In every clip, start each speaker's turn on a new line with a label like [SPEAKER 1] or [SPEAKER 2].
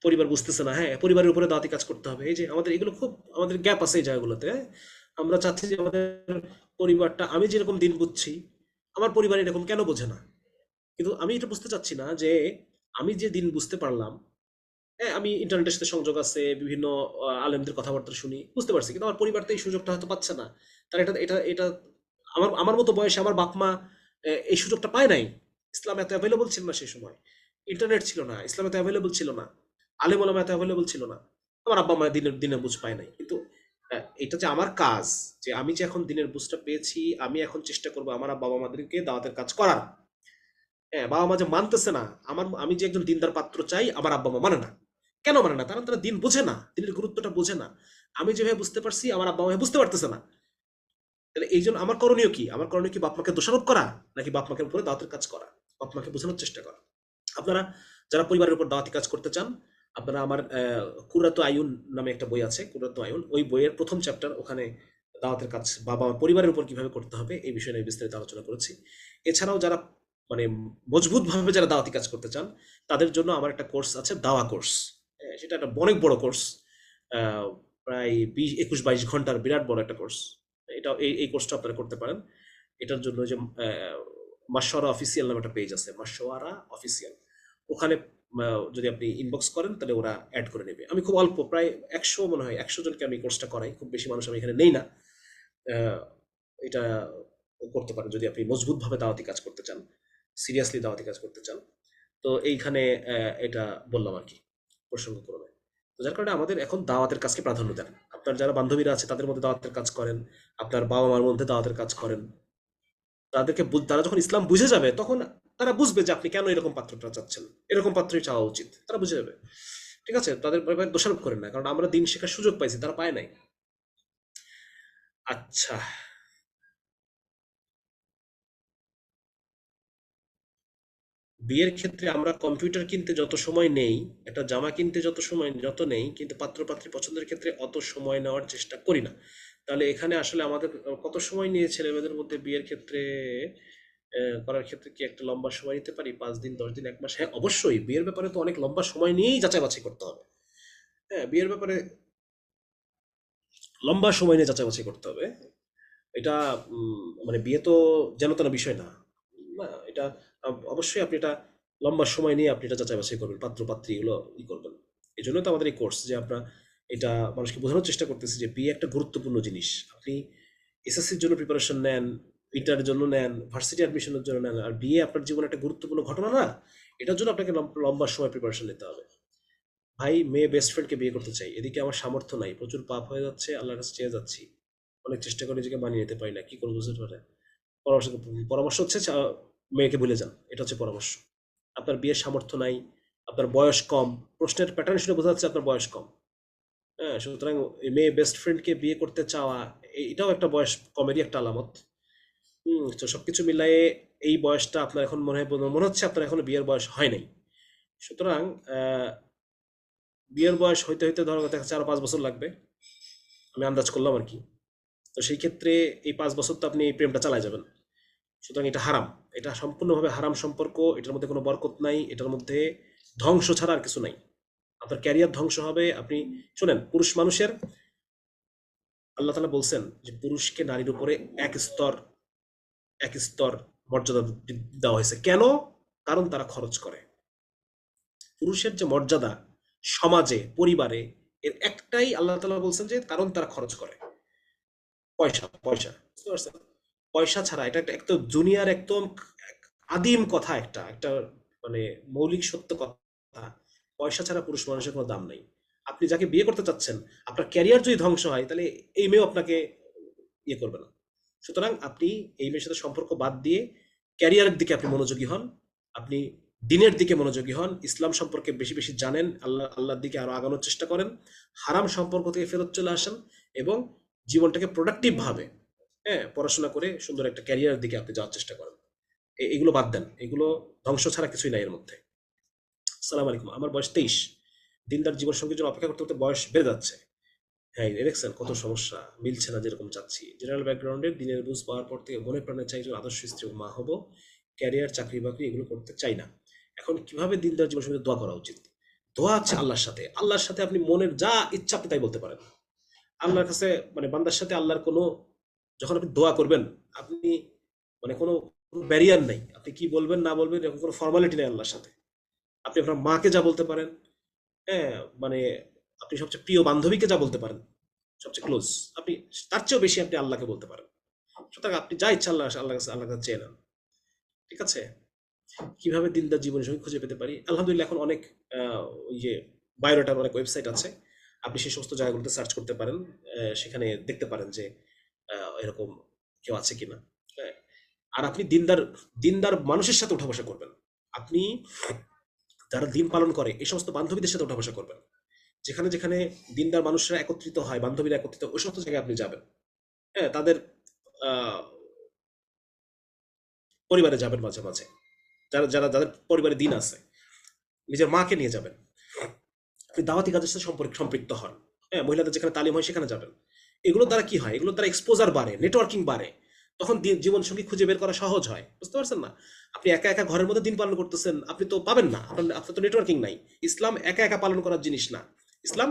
[SPEAKER 1] পরিবার বুঝতেছে না, হ্যাঁ পরিবারের উপরে দাওয়াতি কাজ করতে হবে। এই যে আমাদের এগুলো খুব আমাদের গ্যাপ আছে এই জায়গাগুলোতে, হ্যাঁ? আমরা চাচ্ছি যে আমাদের পরিবারটা, আমি যেরকম দিন বুঝছি আমার পরিবার এরকম কেন বোঝে না। কিন্তু আমি এটা বুঝতে চাচ্ছি না যে আমি যে দিন বুঝতে পারলাম, হ্যাঁ আমি ইন্টারনেটের সাথে সংযোগ আছে, বিভিন্ন আলেমদের কথাবার্তা শুনি, বুঝতে পারছি, কিন্তু আমার পরিবার তো এই সুযোগটা হয়তো পাচ্ছে না। তারা এটা এটা এটা আমার আমার মতো বয়সে আমার বাপ মা এই সুযোগটা পায় নাই। ইসলাম এত অ্যাভেলেবল ছিল না সেই সময়, ইন্টারনেট ছিল না, ইসলাম এত অ্যাভেলেবল ছিল না, আলেম ওলামা এত অ্যাভেলেবল ছিল না। আমার আব্বা মা দিনের দিনের বুঝ পায় নাই, কিন্তু এটা যে আমার কাজ, যে আমি যে এখন দিনের বুঝটা পেয়েছি, আমি এখন চেষ্টা করবো আমার বাবা মাদেরকে দাওয়াতের কাজ করার। হ্যাঁ, বাবা মা যে মানতেছে না, আমি যে একজন দিনদার পাত্র চাই, আমার আব্বা মা মানে না। কেন মানে না? কারণ তারা দিন বোঝে না, দিনের গুরুত্বটা বোঝে না। আমি যেভাবে বুঝতে পারছি আমার আব্বা মা বুঝতে পারতেছে না। তাহলে এই জন্য আমার করণীয় কি? আমার করণীয় কি বাপ মাকে দোষারোপ করা, নাকি বাপ মাকে উপরে দাওয়াতের কাজ করা, বাপ মাকে বোঝানোর চেষ্টা করা? আপনারা যারা পরিবারের উপর দাওয়াতি কাজ করতে চান, আপনারা আমার কুরাত আয়ুন নামে একটা বই আছে, কুরাত আয়ুন, ওই বইয়ের প্রথম চ্যাপ্টার, ওখানে দাওয়াতের কাজ বাবা পরিবারের উপর কিভাবে করতে হবে এই বিষয়ে নিয়ে বিস্তারিত আলোচনা করেছি। এছাড়াও যারা মানে মজবুত ভাবে যারা দাওয়াতি কাজ করতে চান, তাদের জন্য আমার একটা কোর্স আছে, দাওয়া কোর্স। সেটা একটা অনেক বড় কোর্স, প্রায় 20, 21, 22 ঘন্টার বিরাট বড় একটা কোর্স। এটা এই কোর্সটা আপনারা করতে পারেন। এটার জন্য যে মাসোয়ারা অফিসিয়াল নামে একটা পেজ আছে, মাসোয়ারা অফিসিয়াল, ওখানে যদি আপনি ইনবক্স করেন তাহলে ওরা অ্যাড করে নেবে। আমি খুব অল্প, প্রায় 100, মনে হয় 100 জনকে আমি কোর্সটা করাই, খুব বেশি মানুষ আমি এখানে নেই না। আহ, এটা করতে পারেন যদি আপনি মজবুতভাবে দাওয়াতি কাজ করতে চান, সিরিয়াসলি দাওয়াতি কাজ করতে চান। তো এইখানে এটা বললাম আর কি, প্রসঙ্গক্রমে। তো যার কারণে আমাদের এখন দাওয়াতের কাজকে প্রাধান্য দেন। আপনার যারা বান্ধবীরা আছে তাদের মধ্যে দাওয়াতের কাজ করেন, আপনার বাবা মার মধ্যে দাওয়াতের কাজ করেন। তারা যখন ইসলাম বুঝে যাবে তখন তারা বুঝবে যে আপনি কেন এরকম পাত্রটা চাচ্ছেন, এরকম পাত্রই চাওয়া উচিত, তারা বুঝে যাবে। ঠিক আছে, তাদের ব্যাপারে দোষারোপ করেন না, কারণ আমরা দিন শেখার সুযোগ পাইছি, তারা পায় নাই। আচ্ছা, বিয়ের ক্ষেত্রে আমরা কম্পিউটার কিনতে যত সময় নেই, একটা জামা কিনতে যত নেই, কিন্তু পাত্র পাত্রী পছন্দের ক্ষেত্রে অত সময় নেওয়ার চেষ্টা করি না। তাহলে এখানে আসলে আমাদের কত সময় নিয়ে ছেলে মেয়েদের মধ্যে বিয়ের ক্ষেত্রে করার ক্ষেত্রে কি একটা লম্বা সময় নিতে পারি? 5 দিন, 10 দিন, 1 মাস? হ্যাঁ অবশ্যই, বিয়ের ব্যাপারে তো অনেক লম্বা সময় নিয়েই যাচাই বাছাই করতে হবে। হ্যাঁ, বিয়ের ব্যাপারে লম্বা সময় নিয়ে যাচাই বাছাই করতে হবে। এটা মানে বিয়ে তো যেন তেন বিষয় না। না, এটা অবশ্যই আপনি এটা লম্বা সময় নিয়ে আপনি এটা যাচাই বাছাই করবেন, পাত্র পাত্রী এগুলো করবেন। এই জন্য তো আমাদের এই কোর্স, যে আমরা এটা মানুষকে বোঝানোর চেষ্টা করতেছি যে বিয়ে একটা গুরুত্বপূর্ণ জিনিস। আপনি এসএসসির জন্য প্রিপারেশন নেন, ইন্টারের জন্য নেন, ভার্সিটি অ্যাডমিশনের জন্য নেন, আর বিয়ে আপনার জীবনে একটা গুরুত্বপূর্ণ ঘটনা না? এটার জন্য আপনাকে লম্বা সময় প্রিপারেশন নিতে হবে। ভাই, মেয়ে বেস্ট ফ্রেন্ডকে বিয়ে করতে চাই, এদিকে আমার সামর্থ্য নাই, প্রচুর পাপ হয়ে যাচ্ছে, আল্লাহর কাছে চেয়ে যাচ্ছি, অনেক চেষ্টা করে নিজেকে মানিয়ে নিতে পারি না, কি করবো বুঝতে পারে? পরামর্শ পরামর্শ হচ্ছে মেয়েকে ভুলে যান, এটা হচ্ছে পরামর্শ। আপনার বিয়ের সামর্থ্য নাই, আপনার বয়স কম, প্রশ্নের প্যাটার্ন শুনে বোঝা যাচ্ছে আপনার বয়স কম। হ্যাঁ, সুতরাং এই মেয়ে বেস্ট ফ্রেন্ডকে বিয়ে করতে চাওয়া, এটাও একটা বয়স কমেরই একটা আলামত। তো সবকিছু মিলাই এই বয়সটা আপনার এখন মনে হচ্ছে আপনার এখনো বিয়ের বয়স হয় নাই। সুতরাং আহ, বিয়ের বয়স হইতে হইতে ধরো দেখা যাচ্ছে আরো 5 বছর লাগবে, আমি আন্দাজ করলাম আর কি। তো সেই ক্ষেত্রে এই 5 বছর তো আপনি এই প্রেমটা চালায় যাবেন। সুতরাং এটা হারাম, এটা সম্পূর্ণভাবে হারাম সম্পর্ক, এটার মধ্যে কোনো বরকত নাই, এটার মধ্যে ধ্বংস ছাড়া আর কিছু নাই। আপনার ক্যারিয়ার ধ্বংস হবে। আপনি শোনেন, পুরুষ মানুষের, আল্লাহ তাআলা বলছেন যে পুরুষকে নারীর উপরে এক স্তর মর্যাদা দেওয়া হয়েছে। কেন? কারণ তারা খরচ করে। পুরুষের যে মর্যাদা সমাজে, পরিবারে, এর একটাই, আল্লাহ তাআলা বলছেন যে কারণ তারা খরচ করে। পয়সা, পয়সা, বুঝতে পারছেন? পয়সা ছাড়া, এটা একটা একদম দুনিয়ার একদম আদিম কথা, একটা একটা মানে মৌলিক সত্য কথা। পয়সা ছাড়া পুরুষ মানুষের কোনো দাম নাই। আপনি যাকে বিয়ে করতে চাচ্ছেন, আপনার ক্যারিয়ার যদি ধ্বংস হয় তাহলে এই মেয়েও আপনাকে ইয়ে করবে না। সুতরাং আপনি এই মেয়ের সাথে সম্পর্ক বাদ দিয়ে ক্যারিয়ারের দিকে আপনি মনোযোগী হন। আপনি দিনের দিকে মনোযোগী হন, ইসলাম সম্পর্কে বেশি বেশি জানেন, আল্লাহর দিকে আরো আগানোর চেষ্টা করেন, হারাম সম্পর্ক থেকে ফেরত চলে আসেন, এবং জীবনটাকে প্রোডাক্টিভ ভাবে, হ্যাঁ, পড়াশোনা করে সুন্দর একটা ক্যারিয়ারের দিকে আপনি যাওয়ার চেষ্টা করেন। এগুলো বাদ দেন, এগুলো ধ্বংস ছাড়া কিছুই নাই এর মধ্যে। সালাম আলাইকুম, আমার বয়স 23। দিনদার জীবন সঙ্গীর জন্য অপেক্ষা করতে করতে বয়স বেড়ে যাচ্ছে। হ্যাঁ, দেখছেন কত সমস্যা, মিলছে না যেরকম চাচ্ছি। জেনারেল ব্যাকগ্রাউন্ডের দিনের বুঝ পাওয়ার পর থেকে মনে প্রাণে চাই একজন আদর্শ স্ত্রী ও মা হব, ক্যারিয়ার, চাকরি বাকরি এগুলো করতে চাই না। এখন কিভাবে দিনদার জীবন সঙ্গীর দোয়া করা উচিত? দোয়া হচ্ছে আল্লাহর সাথে আপনি মনের যা ইচ্ছা আপনি তাই বলতে পারেন। আল্লাহর কাছে মানে বান্দার সাথে আল্লাহর কোনো, যখন আপনি দোয়া করবেন, আপনি মানে কোনো ব্যারিয়ার নাই, আপনি কি বলবেন না বলবেন এরকম কোনো ফর্মালিটি নেই আল্লাহর সাথে। আপনি আপনার মাকে যা বলতে পারেন, হ্যাঁ, মানে আপনি সবচেয়ে প্রিয় বান্ধবীকে যা বলতে পারেন, সবচেয়ে ক্লোজ, আপনি তার চেয়েও বেশি আপনি আল্লাহকে বলতে পারেন। সুতরাং আপনি যা ইচ্ছা আল্লাহর কাছে চেয়ে নেন। ঠিক আছে? কিভাবে দিনদার জীবনসঙ্গী খুঁজে পেতে পারি? আলহামদুলিল্লাহ এখন অনেক ওই যে বায়োডাটার অনেক ওয়েবসাইট আছে। আপনি সেই সমস্ত জায়গাগুলোতে সার্চ করতে পারেন। সেখানে দেখতে পারেন যে এরকম কেউ আছে কিনা। হ্যাঁ? আর আপনি দিনদার মানুষের সাথে উঠা বসা করবেন। আপনি যারা দিন পালন করে এই সমস্ত বান্ধবীদের সাথে উঠা বসা করবেন। যেখানে দিনদার মানুষরা একত্রিত হয়, বান্ধবীরা একত্রিত হয়, ওই সমস্ত জায়গায় আপনি যাবেন। হ্যাঁ? তাদের আহ, পরিবারে যাবেন মাঝে মাঝে। যাদের পরিবারে দিন আছে, নিজের মাকে নিয়ে যাবেন। আপনি দাওয়াতি কাজের সাথে সম্পৃক্ত হন। হ্যাঁ, মহিলাদের যেখানে তালিম হয় সেখানে যাবেন। এগুলোর দ্বারা কি হয়? এগুলোর দ্বারা এক্সপোজার বাড়ে, নেটওয়ার্কিং বাড়ে। তখন জীবন সঙ্গী খুঁজে বের করা সহজ হয়। বুঝতে পারছেন না? আপনি একা একা ঘরের মধ্যে দিন পালন করতেছেন, আপনি তো পাবেন না, আপনার তো নেটওয়ার্কিং নাই। ইসলাম একা একা পালন করার জিনিস না। ইসলাম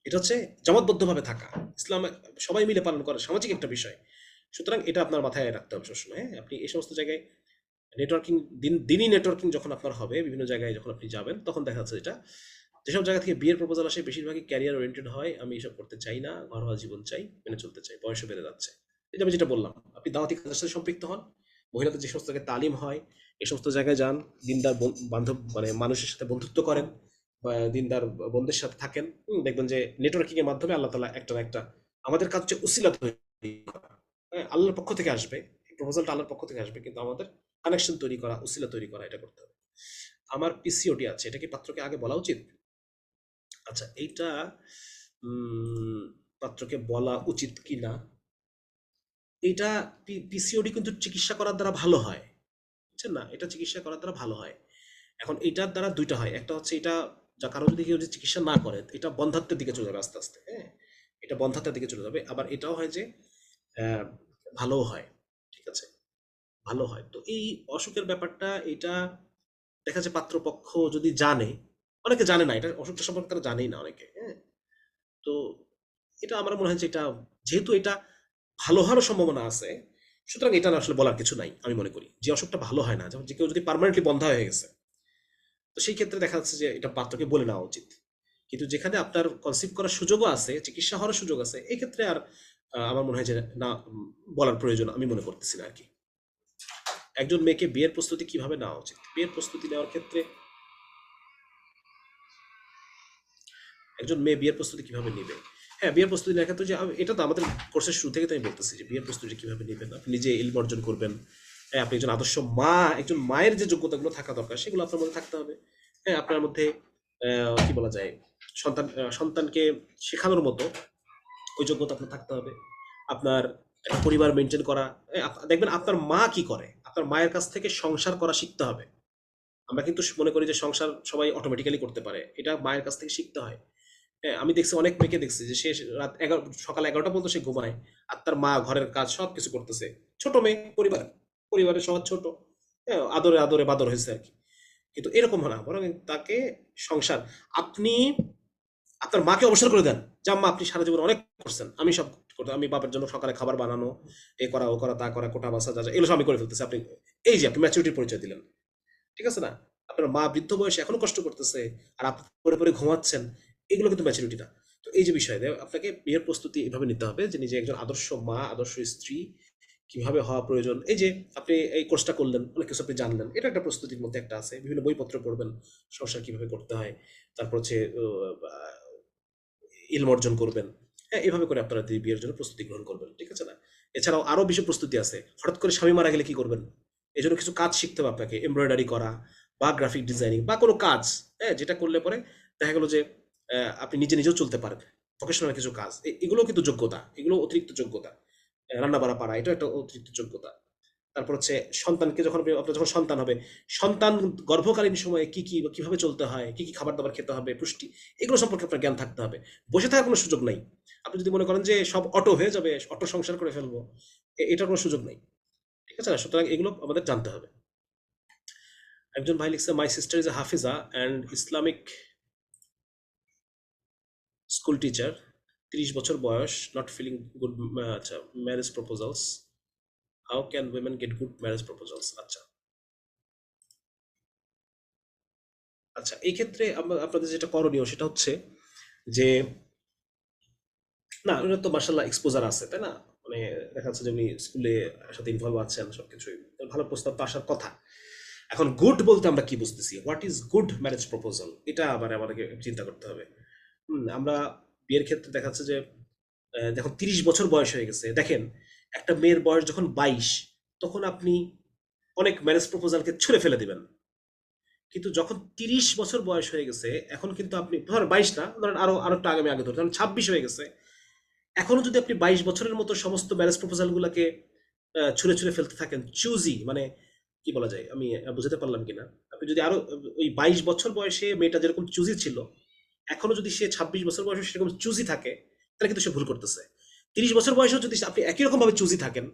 [SPEAKER 1] এটা হচ্ছে জমাতবদ্ধভাবে থাকা। ইসলাম সবাই মিলে পালন করা সামাজিক একটা বিষয়। সুতরাং এটা আপনার মাথায় রাখতে হবে সবসময়। হ্যাঁ, আপনি এই সমস্ত জায়গায় নেটওয়ার্কিং, দিনই নেটওয়ার্কিং যখন আপনার হবে বিভিন্ন জায়গায়, যখন আপনি যাবেন তখন দেখা যাচ্ছে এটা, যেসব জায়গা থেকে বিয়ের প্রপোজাল আসে বেশিরভাগই ক্যারিয়ার ওরিয়েন্টেড হয়। আমি এসব করতে চাই না, ঘরোয়া জীবন চাই, মেনে চলতে চাই, বয়সও বেড়ে যাচ্ছে। এই যে আমি যেটা বললাম, আপনি দাওয়াতি কাজের সাথে সম্পৃক্ত হন, মহিলাদের যে সমস্ত জায়গায় তালিম হয় এই সমস্ত জায়গায় যান, দিনদার বান্ধব মানে মানুষের সাথে বন্ধুত্ব করেন, বা দিনদার বন্ধুদের সাথে থাকেন। দেখবেন যে নেটওয়ার্কিং এর মাধ্যমে আল্লাহ তালা একটা না একটা, আমাদের কাজ হচ্ছে উসিলা তৈরি করা। হ্যাঁ, আল্লাহর পক্ষ থেকে আসবে, এই প্রপোজালটা আল্লাহর পক্ষ থেকে আসবে, কিন্তু আমাদের কানেকশন তৈরি করা, উসিলা তৈরি করা, এটা করতে হবে। আমার পিসিওটি আছে, এটা কি পাত্রকে আগে বলা উচিত? আচ্ছা, এইটা উম, পাত্রকে বলা উচিত কি না, এটা পিসিওডি কিন্তু চিকিৎসা করার দ্বারা ভালো হয়। বুঝছেন না? এটা চিকিৎসা করার দ্বারা ভালো হয়। এখন এটার দ্বারা দুইটা হয়, একটা হচ্ছে এটা, যা কারো যদি কেউ যদি চিকিৎসা না করে এটা বন্ধাত্বের দিকে চলে যাবে আস্তে আস্তে। হ্যাঁ, এটা বন্ধাত্বের দিকে চলে যাবে। আবার এটাও হয় যে আহ, ভালোও হয়। ঠিক আছে, ভালো হয়। তো এই অসুখের ব্যাপারটা, এটা দেখা যায় পাত্রপক্ষ যদি জানে, অনেকে জানে না এটা অসুখটা সম্পর্কে, তারা জানেই না অনেকে। হ্যাঁ, তো এটা আমার মনে হয় যে এটা, যেহেতু এটা ভালো হওয়ার সম্ভাবনা আছে, সুতরাং এটা না আসলে বলার কিছু নাই। আমি মনে করি যে অসুখটা ভালো হয় না, যেমন যে কেউ যদি পার্মানেন্টলি বন্ধা হয়ে গেছে, তো সেই ক্ষেত্রে দেখা যাচ্ছে যে এটা পাত্রকে বলে নেওয়া উচিত। কিন্তু যেখানে আপনার কনসিভ করার সুযোগও আছে, চিকিৎসা হওয়ার সুযোগ আছে, এই ক্ষেত্রে আর আমার মনে হয় যে না, বলার প্রয়োজন আমি মনে করতেছি না আর কি। একজন মেয়েকে বিয়ের প্রস্তুতি কিভাবে নেওয়া উচিত? বিয়ের প্রস্তুতি নেওয়ার ক্ষেত্রে একজন মেয়ে বিয়ের প্রস্তুতি কিভাবে নেবে? হ্যাঁ, বিয়ের প্রস্তুতি নেওয়ার ক্ষেত্রে যে এটা তো আমাদের কোর্সের শুরু থেকে তো আমি বলতেছি যে বিয়ের প্রস্তুতি কিভাবে নেবেন, আপনি নিজে ইলম অর্জন করবেন। হ্যাঁ, আপনি একজন আদর্শ মা, একজন মায়ের যে যোগ্যতাগুলো থাকা দরকার সেগুলো আপনার মধ্যে থাকতে হবে। হ্যাঁ, আপনার মধ্যে কি বলা যায়, সন্তানকে শেখানোর মতো ওই যোগ্যতা আপনার থাকতে হবে। আপনার একটা পরিবার মেনটেন করা, দেখবেন আপনার মা কি করে, আপনার মায়ের কাছ থেকে সংসার করা শিখতে হবে। আমরা কিন্তু মনে করি যে সংসার সবাই অটোমেটিক্যালি করতে পারে, এটা মায়ের কাছ থেকে শিখতে হয়। হ্যাঁ, আমি দেখছি অনেক মেয়েকে দেখছি যে সে রাত 11, সকাল 11টা পর্যন্ত সে ঘুমায়, আর তার মা ঘরের কাজ সবকিছু করতেছে। ছোট মেয়ে, পরিবারের সবার ছোট। হ্যাঁ, আদরে আদরে বাদর হয়েছে আর কি। কিন্তু এরকম না, বরং তাকে সংসার, আপনি আপনার মাকে অবসর করে দেন যে আম্মা আপনি সারা জীবন অনেক করছেন, আমি সব করতে, আমি বাবার জন্য সকালে খাবার বানানো, এ করা ও করা তা করা, কোটা বাসা যা যা, এগুলো সব আমি করে ফেলতেছি। আপনি এই যে আপনি ম্যাচুরিটির পরিচয় দিলেন। ঠিক আছে না? আপনার মা বৃদ্ধ বয়সে এখনো কষ্ট করতেছে, আর আপনি পরে পরে ঘুমাচ্ছেন, এগুলো কিন্তু ম্যাচুরিটি না। তো এই যে বিষয়, আপনাকে বিয়ের প্রস্তুতি এভাবে নিতে হবে যে নিজে একজন আদর্শ মা, আদর্শ স্ত্রী কিভাবে হওয়া প্রয়োজন। এই যে আপনি এই কোর্সটা করলেন, অনেক কিছু আপনি জানলেন, এটা একটা প্রস্তুতির মধ্যে একটা আছে। বিভিন্ন বইপত্র পড়বেন, সংসার কিভাবে করতে হয়, তারপর হচ্ছে ইলম অর্জন করবেন। হ্যাঁ, এভাবে করে আপনারা বিয়ের জন্য প্রস্তুতি গ্রহণ করবেন। ঠিক আছে না? এছাড়াও আরো বেশি প্রস্তুতি আছে। হঠাৎ করে স্বামী মারা গেলে কি করবেন? এই জন্য কিছু কাজ শিখতে হবে আপনাকে, এমব্রয়ডারি করা বা গ্রাফিক ডিজাইনিং বা কোনো কাজ। হ্যাঁ, যেটা করলে পরে দেখা গেল যে আপনি নিজে নিজেও চলতে পারেন। ভোকেশনাল কিছু কাজ, এগুলো কিন্তু যোগ্যতা, এগুলো অতিরিক্ত যোগ্যতা। রান্না বাড়া পারা, এটা একটা অতিরিক্ত যোগ্যতা। তারপর হচ্ছে সন্তানকে যখন আপনার যখন সন্তান হবে, সন্তান গর্ভকালীন সময়ে কি কি কিভাবে চলতে হয়, কি কি খাবার দাবার খেতে হবে, পুষ্টি, এগুলো সম্পর্কে আপনার জ্ঞান থাকতে হবে। বসে থাকার কোনো সুযোগ নাই। আপনি যদি মনে করেন যে সব অটো হয়ে যাবে, অটো সংসার করে ফেলবো, এটার কোনো সুযোগ নাই। ঠিক আছে না? সুতরাং এগুলো আমাদের জানতে হবে। একজন ভাই লিখছে, my sister is a Hafiza and Islamic school teacher, 30 বছর বয়স, নট ফিলিং গুড। আচ্ছা, marriage proposals, how can women get good marriage proposals. আচ্ছা আচ্ছা, এই ক্ষেত্রে আপনাদের যেটা করণীয় সেটা হচ্ছে যে, না ওটা তো মার্শাল্লাহ এক্সপোজার আছে, তাই না? মানে দেখা যাচ্ছে যে উনি স্কুলে সাথে ইনভলভ আছেন সবকিছুই, তো ভালো প্রস্তাব তো আসার কথা। এখন গুড বলতে আমরা কি বুঝতেছি, what is good marriage proposal, এটা আবার আমাদেরকে চিন্তা করতে হবে। আমরা বিয়ের ক্ষেত্রে দেখা যাচ্ছে যে যখন 30 বছর বয়স হয়ে গেছে, দেখেন একটা মেয়ের বয়স যখন 22, তখন আপনি অনেক ম্যারেজ প্রপোজালকে ছুঁড়ে ফেলে দিবেন। কিন্তু যখন 30 বছর বয়স হয়ে গেছে, এখন কিন্তু আপনি ধরেন 22 না, ধরেন আরো আরো একটু আগে ধরেন ধরেন 26 হয়ে গেছে, এখনো যদি আপনি 22 বছরের মতো সমস্ত ম্যারেজ প্রপোজাল গুলাকে ছুঁড়ে ছুঁড়ে ফেলতে থাকেন, চুজি মানে কি বলা যায়, আমি বুঝাতে পারলাম কিনা, আপনি যদি আরো ওই 22 বছর বয়সে মেয়েটা যেরকম চুজি ছিল, এখনো যদি সে 26 বছর বয়সে সেরকম চুজি থাকে, তাহলে কিন্তু সে ভুল করতেছে। 30 বছর বয়সেও যদি আপনি একই রকম ভাবে চুজি থাকেন,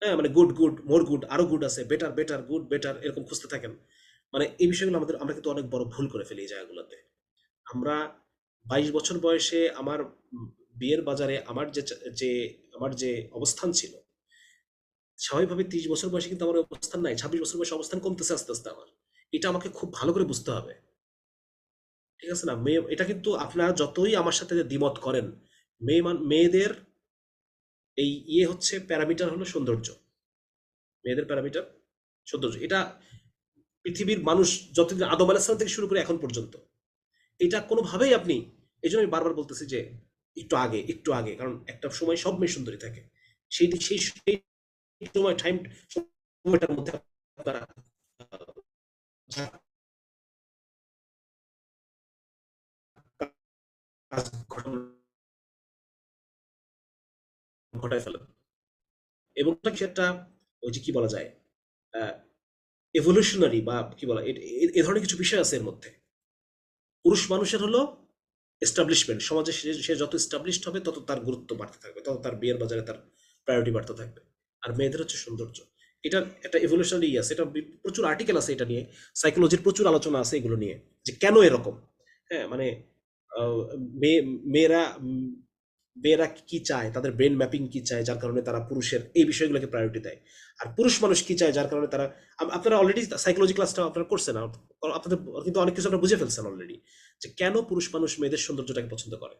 [SPEAKER 1] হ্যাঁ মানে গুড গুড মোর গুড, আরো গুড আছে, বেটার বেটার গুড বেটার, এরকম খুঁজতে থাকেন, মানে এই বিষয়গুলো আমরা কিন্তু অনেক বড় ভুল করে ফেলি এই জায়গাগুলোতে। আমরা 22 বছর বয়সে আমার বিয়ের বাজারে যে আমার যে অবস্থান ছিল, স্বাভাবিকভাবে 30 বছর বয়সে কিন্তু আমার ওই অবস্থান নাই, 26 বছর বয়সে অবস্থান কমতেছে আস্তে আস্তে আমার। এটা আমাকে খুব ভালো করে বুঝতে হবে, ঠিক আছে না? মেয়ে, এটা কিন্তু আপনারা যতই আমার সাথে দ্বিমত করেন, মেয়েদের এই হচ্ছে প্যারামিটার হলো সৌন্দর্য। মেয়েদের প্যারামিটার সৌন্দর্য, এটা পৃথিবীর মানুষ যতদিন আদম আলাহিস সালাম থেকে শুরু করে এখন পর্যন্ত, এটা কোনোভাবেই আপনি, এই জন্য আমি বারবার বলতেছি যে একটু আগে একটু আগে, কারণ একটা সময় সব মেয়ে সুন্দরী থাকে, সেই সময় সময়টার মধ্যে আপনারা কাজ ঘটায় ফেলেন, এবং সেটা ওই যে কি বলা যায়, এভলিউশনারি বা কি বলা, এ ধরনের কিছু বিষয় আছে এর মধ্যে। পুরুষ মানুষের হলো এস্টাবলিশমেন্ট, সমাজে সে যত এস্টাবলিশড হবে তত তার গুরুত্ব বাড়তে থাকবে, তত তার বিয়ের বাজারে তার প্রায়োরিটি বাড়তে থাকবে। আর মেয়েদের হচ্ছে সৌন্দর্য। এটার একটা এভলিউশনারি আছে, এটা প্রচুর আর্টিকেল আছে এটা নিয়ে, সাইকোলজির প্রচুর আলোচনা আছে এগুলো নিয়ে, যে কেন এরকম। হ্যাঁ মানে আহ, মেয়েরা মেয়েরা কি চায়, তাদের ব্রেন ম্যাপিং কি চায়, যার কারণে তারা পুরুষের এই বিষয়গুলোকে প্রায়োরিটি দেয়। আর পুরুষ মানুষ কি চায়, যার কারণে তারা, আপনারা অলরেডি সাইকোলজি ক্লাসটা আপনারা করছেন, আপনাদের কিন্তু অনেক কিছু আপনারা বুঝে ফেলছেন অলরেডি, যে কেন পুরুষ মানুষ মেয়েদের সৌন্দর্যটাকে পছন্দ করে।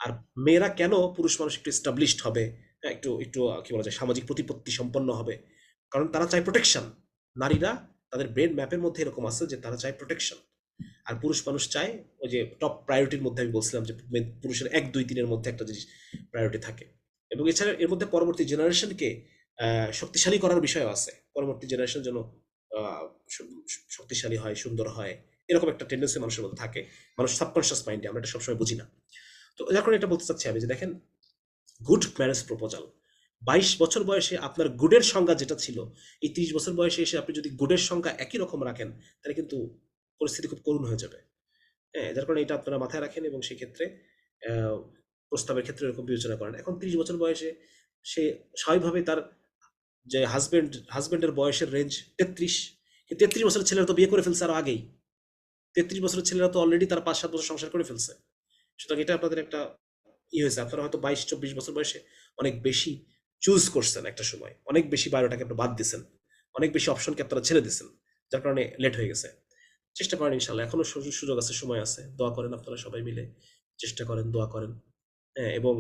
[SPEAKER 1] আর মেয়েরা কেন পুরুষ মানুষ একটু এস্টাবলিশড হবে, হ্যাঁ, একটু একটু কি বলা যায়, সামাজিক প্রতিপত্তি সম্পন্ন হবে, কারণ তারা চায় প্রোটেকশন। নারীরা, তাদের ব্রেন ম্যাপের মধ্যে এরকম আছে যে তারা চায় প্রোটেকশন। আর পুরুষ মানুষ চায় ওই যে টপ প্রায়োরিটির মধ্যে, আমি বলছিলাম যে পুরুষের 1 2 3-এর মধ্যে একটা জিনিস প্রায়োরিটি থাকে। এবং এছাড়া এর মধ্যে পরবর্তী জেনারেশনকে শক্তিশালী করার বিষয় আছে, পরবর্তী জেনারেশন যেন আহ, শক্তিশালী হয়, সুন্দর হয়, এরকম একটা টেন্ডেন্সি মানুষের মধ্যে থাকে, মানুষ সাবকনশিয়াস মাইন্ডে, আমরা এটা সবসময় বুঝি না। তো যার কারণে এটা বলতে চাচ্ছি আমি, যে দেখেন, গুড ম্যারেজ প্রপোজাল, 22 বছর বয়সে আপনার গুডের সংজ্ঞা যেটা ছিল, এই 30 বছর বয়সে এসে আপনি যদি গুডের সংজ্ঞা একই রকম রাখেন, তাহলে কিন্তু পরিস্থিতি খুব করুণ হয়ে যাবে। হ্যাঁ, যার কারণে এটা আপনারা মাথায় রাখেন, এবং সেক্ষেত্রে আহ, প্রস্তাবের ক্ষেত্রে এরকম বিবেচনা করেন। এখন 30 বছর বয়সে সে স্বাভাবিকভাবে তার যে হাজবেন্ডের বয়সের রেঞ্জ 33, কিন্তু 33 বছরের ছেলেরা তো বিয়ে করে ফেলছে আরো আগেই। 33 বছরের ছেলেরা তো অলরেডি তার 5 7 বছর সংসার করে ফেলছে। সুতরাং এটা আপনাদের একটা হয়েছে, আপনারা হয়তো 22 24 বছর বয়সে অনেক বেশি চুজ করছেন, একটা সময় অনেক বেশি বায়োটাকে আপনারা বাদ দিচ্ছেন, অনেক বেশি অপশনকে আপনারা ছেড়ে দিচ্ছেন, যার কারণে লেট হয়ে গেছে। চেষ্টা করেন, ইনশাল্লাহ এখনো সুযোগ আছে, সময় আছে, দোয়া করেন আপনারা সবাই মিলে, চেষ্টা করেন, দোয়া করেন। হ্যাঁ, এবং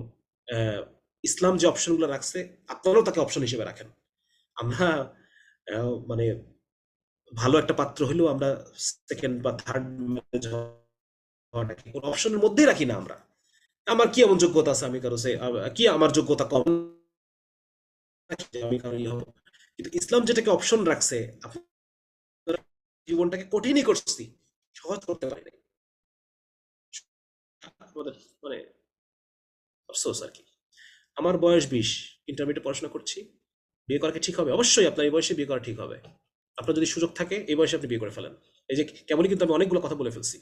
[SPEAKER 1] আহ, ইসলাম যে অপশনগুলো রাখছে, আপনারাও তাকে অপশন হিসেবে রাখেন। আমরা মানে ভালো একটা পাত্র হলেও আমরা সেকেন্ড বা থার্ড ম্যারেজ হওয়াটাকে কোনো অপশনের মধ্যেই রাখি না আমরা। আমার কি এমন যোগ্যতা আছে, আমি কারো কি আমার যোগ্যতা কম নাকি যে আমি কারো ইয়ে হবো? কিন্তু ইসলাম যেটাকে অপশন রাখছে, আপনারা জীবনটাকে কঠিনই করছি, সহজ করতে পারি নাই। আমাদের মানে আফসোস আর কি। আমার বয়স 20, ইন্টারমিডিয়েট পড়াশোনা করছি। বিয়ে করা কি ঠিক হবে? অবশ্যই আপনার এই বয়সে বিয়ে করা ঠিক হবে। আপনার যদি সুযোগ থাকে এই বয়সে আপনি বিয়ে করে ফেলেন। এই যে কেবলই কিন্তু আমি অনেকগুলো কথা বলে ফেলছি।